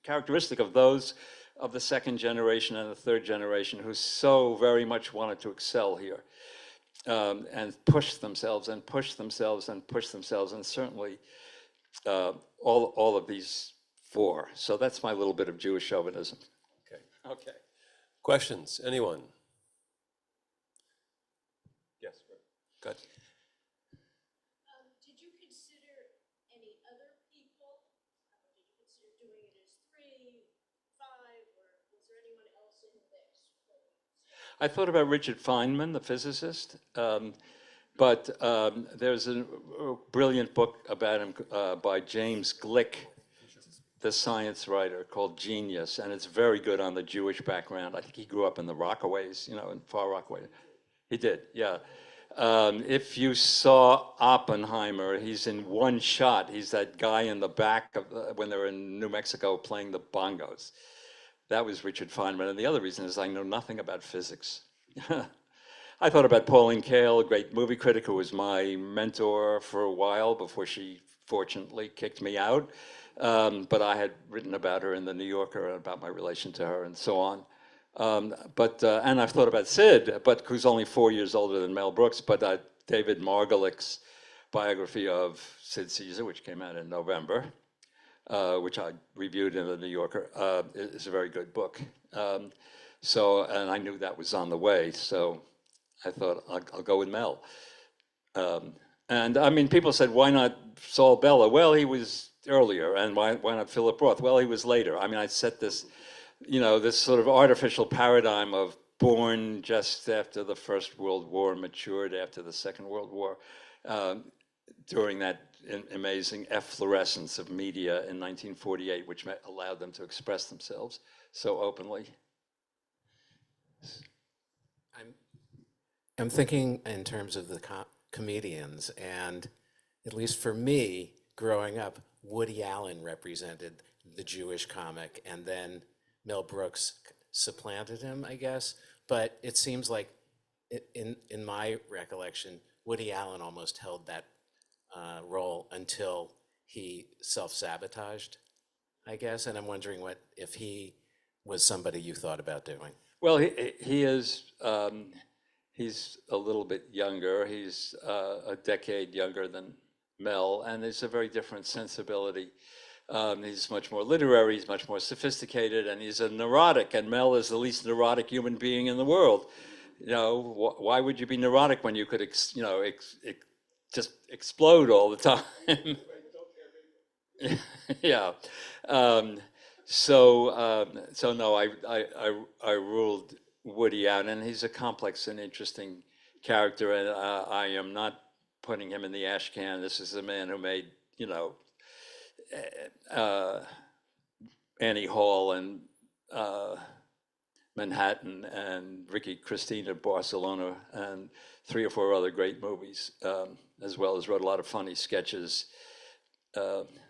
characteristic of those of the second generation and the third generation who so very much wanted to excel here and push themselves and push themselves and push themselves, and certainly all of these four. So that's my little bit of Jewish chauvinism. Okay. Questions? Anyone? Yes. Go ahead. Did you consider any other people? Did you consider doing it as 3, 5, or was there anyone else in the mix? I thought about Richard Feynman, the physicist, but there's a brilliant book about him by James Glick, the science writer, called Genius, and it's very good on the Jewish background. I think he grew up in the Rockaways, in Far Rockaway. He did, yeah. If you saw Oppenheimer, he's in one shot. He's that guy in the back of when they were in New Mexico playing the bongos. That was Richard Feynman. And the other reason is I know nothing about physics. I thought about Pauline Kael, a great movie critic who was my mentor for a while before she fortunately kicked me out. But I had written about her in the New Yorker, about my relation to her and so on. And I've thought about Sid, but who's only 4 years older than Mel Brooks, but David Margolick's biography of Sid Caesar, which came out in November, which I reviewed in the New Yorker, is a very good book. And I knew that was on the way, so I thought I'll go with Mel. And I mean, people said, why not Saul Bellow? Well, he was earlier, and why not Philip Roth? Well, he was later. I mean, I set this, this sort of artificial paradigm of born just after the First World War, matured after the Second World War, during that amazing efflorescence of media in 1948, which allowed them to express themselves so openly. I'm thinking in terms of the comedians, and at least for me, growing up, Woody Allen represented the Jewish comic, and then Mel Brooks supplanted him, I guess. But it seems like, in my recollection, Woody Allen almost held that role until he self-sabotaged, I guess. And I'm wondering if he was somebody you thought about doing. Well, he is. He's a little bit younger. He's a decade younger than Mel, and there's a very different sensibility. He's much more literary, he's much more sophisticated, and he's a neurotic, and Mel is the least neurotic human being in the world. Why would you be neurotic when you could, just explode all the time? Yeah. So no, I ruled Woody out, and he's a complex and interesting character, and I am not putting him in the ash can. This is a man who made, Annie Hall and Manhattan and Ricky Cristina Barcelona and 3 or 4 other great movies, as well as wrote a lot of funny sketches.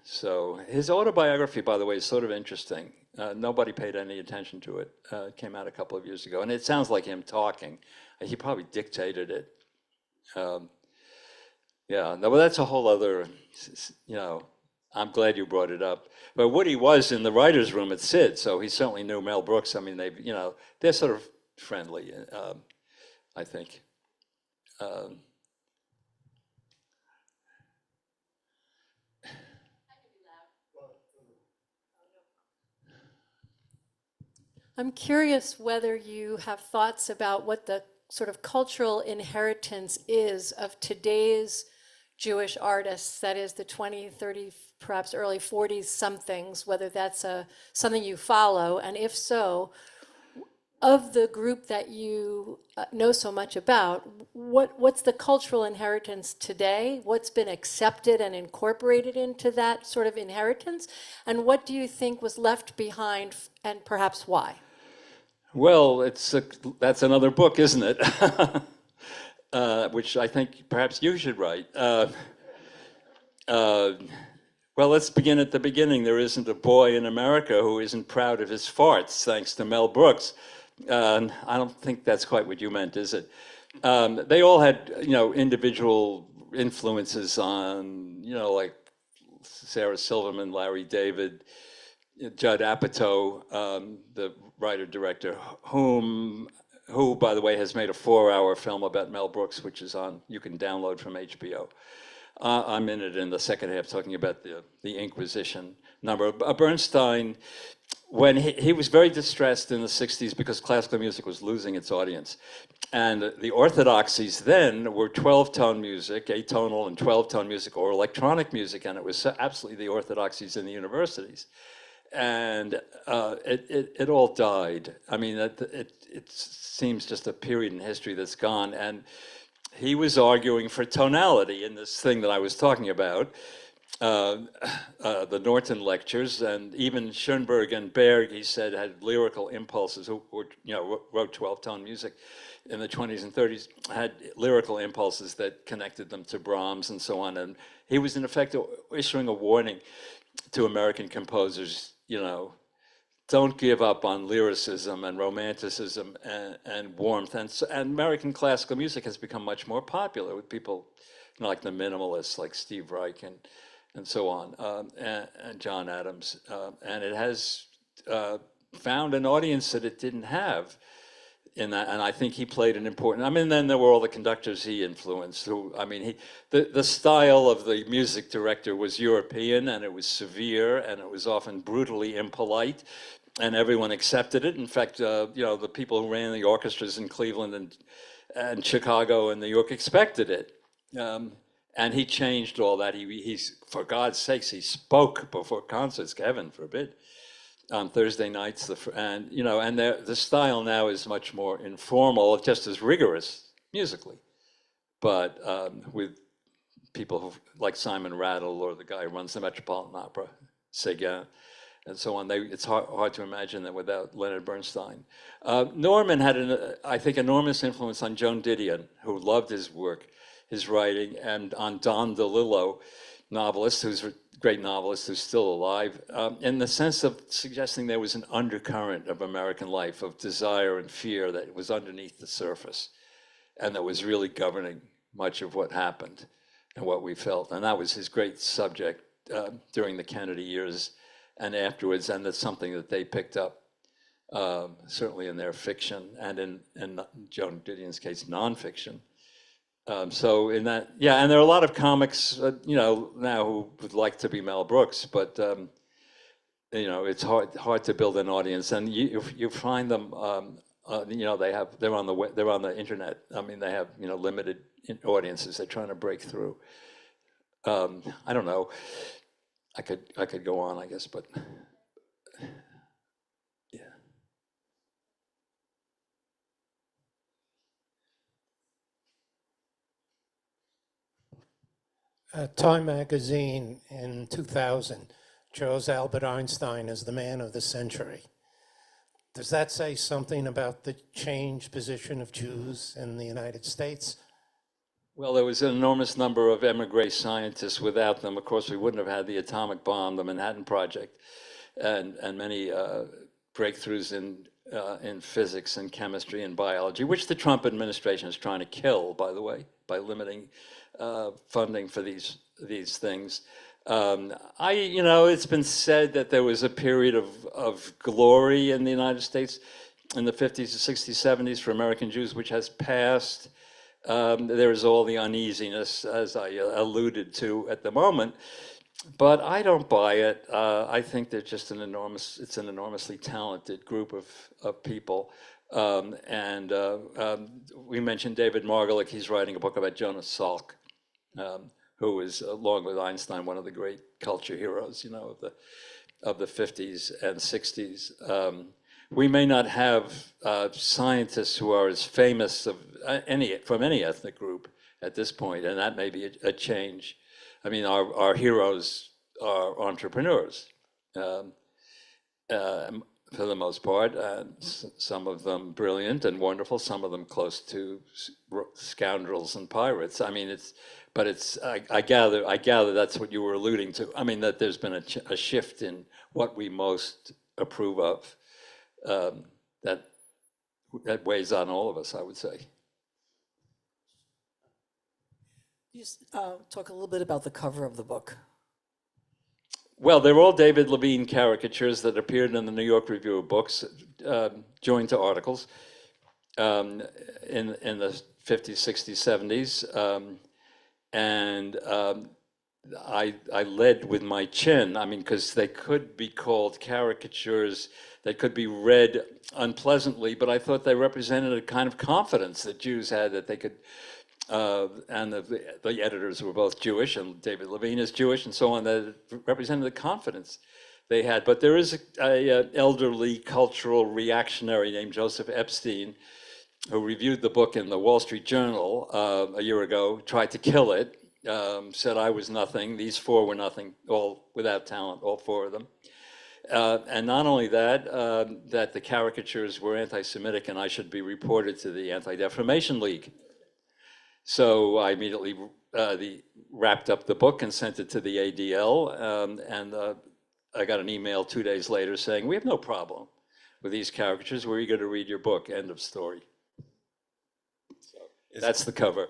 So his autobiography, by the way, is sort of interesting. Nobody paid any attention to it. It came out a couple of years ago, and it sounds like him talking. He probably dictated it. Yeah, no, well, that's a whole other, I'm glad you brought it up. But Woody was in the writer's room at SID, so he certainly knew Mel Brooks. I mean, they're sort of friendly. I think. Um, I'm curious whether you have thoughts about what the sort of cultural inheritance is of today's Jewish artists, that is the 20, 30, perhaps early 40s somethings, whether that's something you follow, and if so, of the group that you know so much about, what's the cultural inheritance today? What's been accepted and incorporated into that sort of inheritance? And what do you think was left behind, and perhaps why? well, that's another book, isn't it? Which I think perhaps you should write. Uh, well, let's begin at the beginning. There isn't a boy in America who isn't proud of his farts, thanks to Mel Brooks. I don't think that's quite what you meant, is it? They all had, individual influences on, like Sarah Silverman, Larry David, Judd Apatow, the writer-director, who, by the way, has made a 4-hour film about Mel Brooks, which is you can download from HBO. I'm in it in the second half, talking about the Inquisition number. Bernstein, when he was very distressed in the 60s because classical music was losing its audience. And the orthodoxies then were 12-tone music, atonal and 12-tone music, or electronic music, and it was absolutely the orthodoxies in the universities. And it all died. I mean, it seems just a period in history that's gone. And he was arguing for tonality in this thing that I was talking about, the Norton lectures, and even Schoenberg and Berg, he said, had lyrical impulses, who wrote 12-tone music in the 20s and 30s, had lyrical impulses that connected them to Brahms and so on. And he was, in effect, issuing a warning to American composers, don't give up on lyricism and romanticism and warmth. And American classical music has become much more popular with people like the minimalists, like Steve Reich and so on, and John Adams. And it has found an audience that it didn't have in that, and I think he played an important. I mean, then there were all the conductors he influenced. The style of the music director was European, and it was severe, and it was often brutally impolite, and everyone accepted it. In fact, the people who ran the orchestras in Cleveland and Chicago and New York expected it. And he changed all that. He's, for God's sakes, he spoke before concerts. Heaven forbid. On Thursday nights, the style now is much more informal, just as rigorous musically, but with people like Simon Rattle or the guy who runs the Metropolitan Opera, Seguin, and so on. It's hard to imagine that without Leonard Bernstein. Norman had, I think, enormous influence on Joan Didion, who loved his work, his writing, and on Don DeLillo, novelist, who's a great novelist who's still alive, in the sense of suggesting there was an undercurrent of American life, of desire and fear that was underneath the surface, and that was really governing much of what happened and what we felt. And that was his great subject during the Kennedy years and afterwards, and that's something that they picked up, certainly in their fiction, and in Joan Didion's case, nonfiction. So in that, and there are a lot of comics, now who would like to be Mel Brooks, but it's hard to build an audience, and you find them, they're on the internet. I mean, they have limited audiences. They're trying to break through. I don't know. I could go on, I guess, but yeah. Time magazine in 2000 chose Albert Einstein as the man of the century. Does that say something about the changed position of Jews in the United States? Well, there was an enormous number of emigre scientists. Without them, of course, we wouldn't have had the atomic bomb, the Manhattan Project, and many breakthroughs in physics and chemistry and biology, which the Trump administration is trying to kill, by the way, by limiting funding for these things. It's been said that there was a period of glory in the United States in the 50s, 60s, 70s for American Jews, which has passed. There's all the uneasiness, as I alluded to at the moment. But I don't buy it. I think they're just it's an enormously talented group of people. We mentioned David Margolick. He's writing a book about Jonas Salk, who is, along with Einstein, one of the great culture heroes, of the 50s and 60s. We may not have scientists who are as famous from any ethnic group at this point, and that may be a change. I mean, our heroes are entrepreneurs, for the most part. Some of them brilliant and wonderful, some of them close to scoundrels and pirates. I mean, I gather that's what you were alluding to. I mean, that there's been a shift in what we most approve of. That weighs on all of us, I would say. You just talk a little bit about the cover of the book. Well, they're all David Levine caricatures that appeared in the New York Review of Books, joined to articles in the 50s, 60s, 70s. I led with my chin, I mean, because they could be called caricatures, they could be read unpleasantly, but I thought they represented a kind of confidence that Jews had, that they could, and the editors were both Jewish, and David Levine is Jewish, and so on, that represented the confidence they had. But there is a elderly cultural reactionary named Joseph Epstein, who reviewed the book in the Wall Street Journal a year ago, tried to kill it, said I was nothing, these four were nothing, all without talent, all four of them. And not only that, that the caricatures were anti-Semitic and I should be reported to the Anti-Defamation League. So I immediately wrapped up the book and sent it to the ADL, I got an email 2 days later saying, we have no problem with these caricatures, we're eager to read your book, end of story. So that's the cover.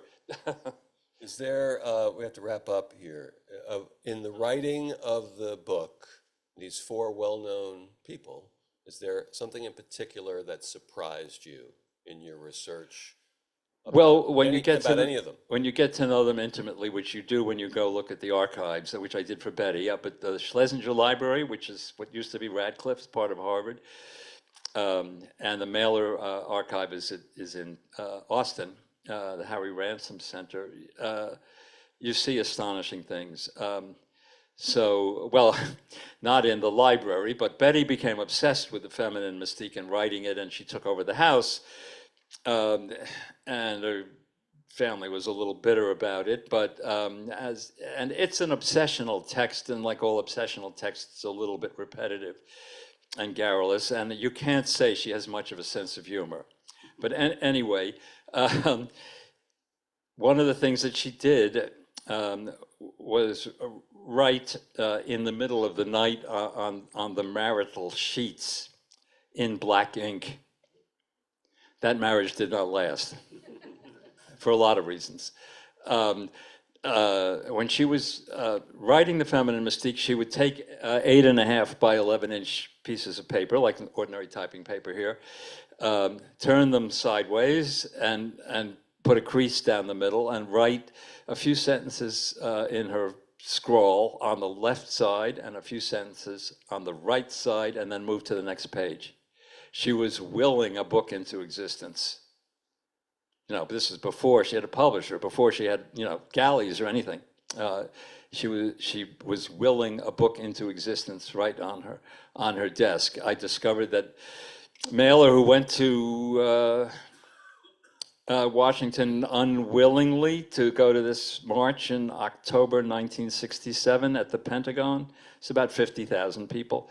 Is there, we have to wrap up here, in the writing of the book, these four well-known people, is there something in particular that surprised you in your rescharge? Well, when you get to know them intimately, which you do when you go look at the archives, which I did for Betty, up at the Schlesinger Library, which is what used to be Radcliffe's, part of Harvard, and the Mailer archive is in Austin, the Harry Ransom Center. You see astonishing things. So, well, not in the library, but Betty became obsessed with the feminine mystique and writing it, and she took over the house. And her family was a little bitter about it, but and it's an obsessional text, and like all obsessional texts, it's a little bit repetitive and garrulous, and you can't say she has much of a sense of humor. But anyway, one of the things that she did was write in the middle of the night on the marital sheets in black ink. That marriage did not last for a lot of reasons. When she was writing The Feminine Mystique, she would take 8.5 by 11-inch pieces of paper, like an ordinary typing paper here, turn them sideways and put a crease down the middle and write a few sentences in her scroll on the left side and a few sentences on the right side, and then move to the next page. She was willing a book into existence. You know, this is before she had a publisher, before she had, galleys or anything. She was willing a book into existence right on her desk. I discovered that Mailer, who went to Washington unwillingly to go to this march in October 1967 at the Pentagon, it's about 50,000 people.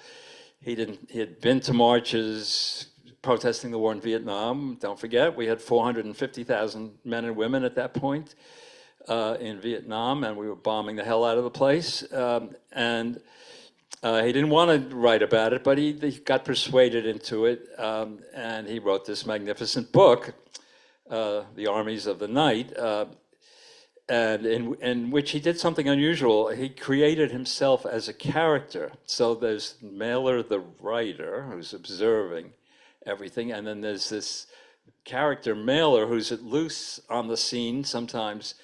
He had been to marches protesting the war in Vietnam. Don't forget, we had 450,000 men and women at that point in Vietnam, and we were bombing the hell out of the place. He didn't want to write about it, but he got persuaded into it, and he wrote this magnificent book, The Armies of the Night, and in which he did something unusual. He created himself as a character. So there's Mailer, the writer, who's observing, everything. And then there's this character, Mailer, who's at loose on the scene, sometimes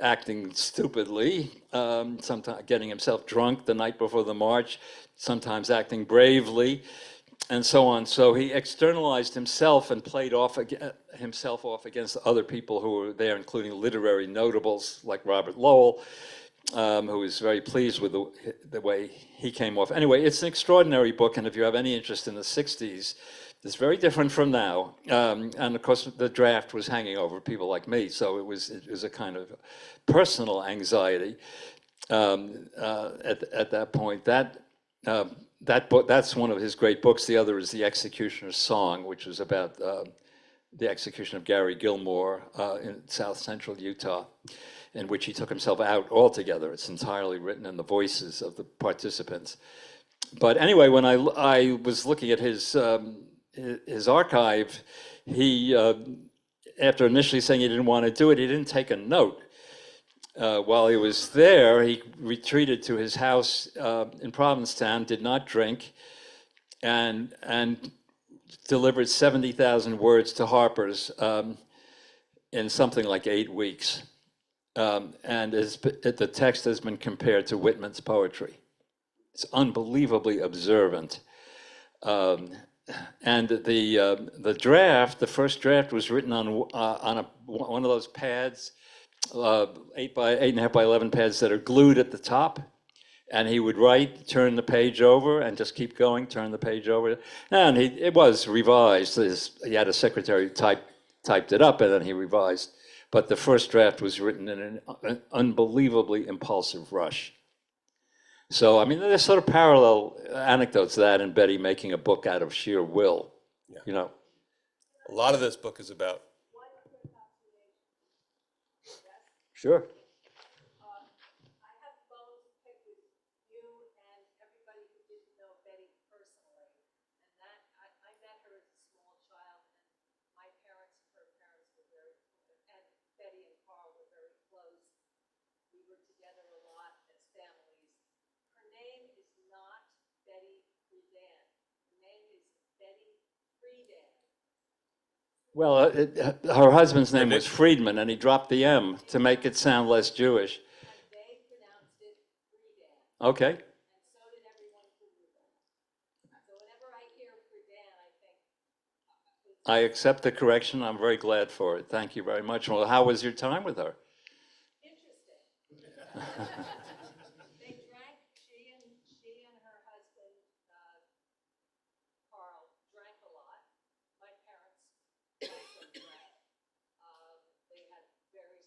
acting stupidly, sometimes getting himself drunk the night before the march, sometimes acting bravely, and so on. So he externalized himself and played himself off against other people who were there, including literary notables like Robert Lowell, who was very pleased with the way he came off. Anyway, it's an extraordinary book, and if you have any interest in the 60s, it's very different from now. And of course, the draft was hanging over people like me, so it was a kind of personal anxiety at that point. That book, that's one of his great books. The other is The Executioner's Song, which was about the execution of Gary Gilmore in South Central Utah, in which he took himself out altogether. It's entirely written in the voices of the participants. But anyway, when I was looking at his archive, he, after initially saying he didn't want to do it, he didn't take a note. While he was there, he retreated to his house in Provincetown, did not drink, and delivered 70,000 words to Harper's in something like 8 weeks. And the text has been compared to Whitman's poetry. It's unbelievably observant. And the draft, the first draft, was written on one of those pads, 8.5 by 11 pads that are glued at the top. And he would write, turn the page over, and just keep going, turn the page over. And it was revised. He had a secretary typed it up, and then he revised. But the first draft was written in an unbelievably impulsive rush. So, I mean, there's sort of parallel anecdotes to that and Betty making a book out of sheer will, you know. A lot of this book is about. Sure. I have bones picked with you and everybody who didn't know Betty personally. And that, I met her as a small child, and my parents and her parents were very, and Betty and Carl were very close. We were together a lot as families. Her name is not Betty Friedan. Her name is Betty Friedan. Well, her husband's name was Friedman, and he dropped the M to make it sound less Jewish. And they pronounced it Friedan. Okay. And so did everyone who knew them. So whenever I hear Friedan, I think, I accept the correction. I'm very glad for it. Thank you very much. Well, how was your time with her? interesting. They drank, she and her husband, Carl, drank a lot. My parents also drank. They had very,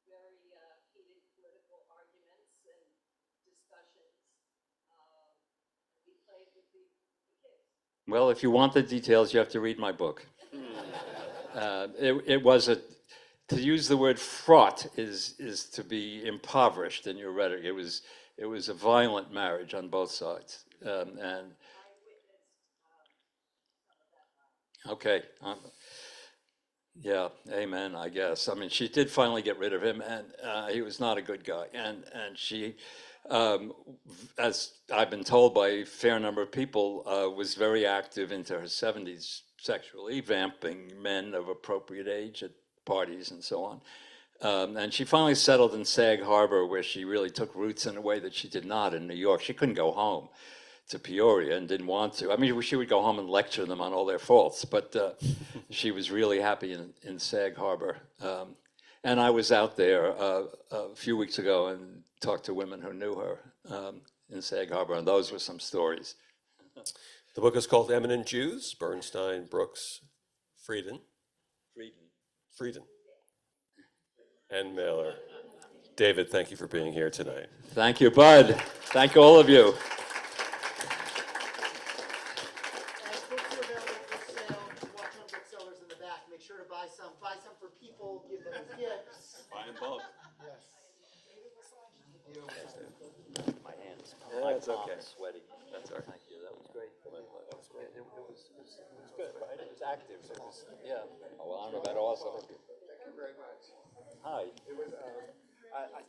very heated political arguments and discussions. We played with the kids. Well, if you want the details, you have to read my book. It was to use the word fraught is to be impoverished in your rhetoric. It was a violent marriage on both sides, and okay, yeah, amen. I guess. I mean, she did finally get rid of him, and he was not a good guy. And she, as I've been told by a fair number of people, was very active into her 70s sexually, vamping men of appropriate age at parties and so on. And she finally settled in Sag Harbor, where she really took roots in a way that she did not in New York. She couldn't go home to Peoria and didn't want to. I mean, she would go home and lecture them on all their faults, but she was really happy in Sag Harbor. And I was out there a few weeks ago and talked to women who knew her in Sag Harbor, and those were some stories. The book is called Eminent Jews, Bernstein, Brooks, Frieden, and Mailer. David, thank you for being here tonight. Thank you, Bud. Thank all of you. Books are available for sale. Walk on booksellers in the back. Make sure to buy some. Buy some for people. Give them as gifts. Buy in bulk. Yes. My hands. Yeah, it's okay. Sweaty. That's all right. Thank you. That was great. That was great. It was good, right? It was active. It was, yeah. Oh, well, I don't know about awesome. Thank you very much. Hi. It was, I